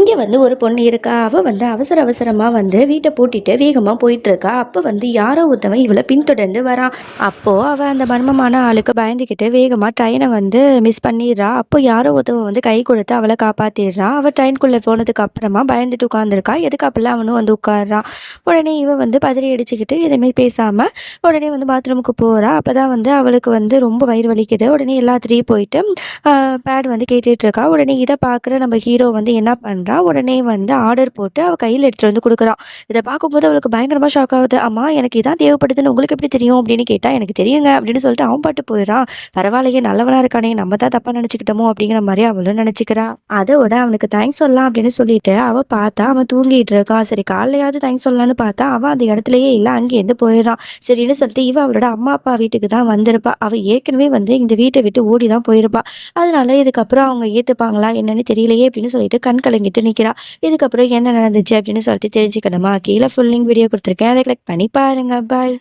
இங்கே வந்து ஒரு பொண்ணு இருக்கா. அவ வந்து அவசர அவசரமா வந்து வீட்டை பூட்டிட்டு வேகமா போயிட்டு இருக்கா. அப்போ வந்து யாரோ ஒருத்தவன் இவளை பின்தொடர்ந்து வரான். அப்போ அவ அந்த மர்மமான ஆளுக்கு பயந்துக்கிட்டு வேகமா ட்ரெயினை வந்து மிஸ் பண்ணிடுறா. அப்போ யாரோ ஒருத்தவன் வந்து கை கொடுத்து அவளை காப்பாத்திடுறான். அவ ட்ரெயின்குள்ளே போனதுக்கு அப்புறமா பயந்துட்டு உட்காந்துருக்கா. எதுக்கு அப்பெல்லாம் அவனும் வந்து உட்காடுறான். உடனே இவ வந்து பதறி அடிச்சுக்கிட்டு எதுவுமே பேசாம உடனே வந்து பாத்ரூமுக்கு போறா. அப்பதான் வந்து அவளுக்கு வந்து ரொம்ப வயிறு வலிக்குது. உடனே எல்லாத்திட்டையும் போயிட்டு பேட் வந்து கேட்டுட்டு இருக்கா. உடனே இதை பார்க்குற நம்ம ஹீரோ வந்து என்ன பண்ணுறா, உடனே வந்து ஆர்டர் போட்டு அவள் கையில் எடுத்துகிட்டு வந்து கொடுக்குறான். இதை பார்க்கும்போது அவளுக்கு பயங்கரமாக ஷாக் ஆகுது. அம்மா எனக்கு இதான் தேவைப்படுதுன்னு உங்களுக்கு எப்படி தெரியும் அப்படின்னு கேட்டால், எனக்கு தெரியுங்க அப்படின்னு சொல்லிட்டு அவன் பாட்டு போயிடறான். பரவாயில்லையே நல்லவனாக இருக்கானே, நம்ம தான் தப்பாக நினச்சிக்கிட்டோமோ அப்படிங்கிற மாதிரி அவளும் நினச்சிக்கிறா. அதோட அவனுக்கு தேங்க்ஸ் சொல்லலாம் அப்படின்னு சொல்லிட்டு அவள் பார்த்தா அவன் தூங்கிட்டு இருக்கான். சரி காலையாவது தேங்க்ஸ் சொல்லலான்னு பார்த்தா அவன் அந்த இடத்துலயே இல்லை, அங்கேருந்து போயிடுறான். சரின்னு சொல்லிட்டு இவ அவளோட அம்மா அப்பா வீட்டுக்கு தான் வந்திருப்பா. அவள் ஏற்கனவே வந்து இந்த வீட்டை விட்டு ஓடி தான் போயிருப்பா. அதனால இதுக்கப்புறம் அவங்க ஏற்றுப்பாங்களா என்னன்னு தெரியலையே அப்படின்னு சொல்லிட்டு கண் கலங்கிட்டு நிற்கிறா. இதுக்கப்புறம் என்ன நடந்துச்சு அப்படின்னு சொல்லிட்டு தெரிஞ்சுக்கணுமா, கீழே ஃபுல் லிங்க் வீடியோ கொடுத்துருக்கேன், அதை கிளிக் பண்ணி பாருங்க. பாய்.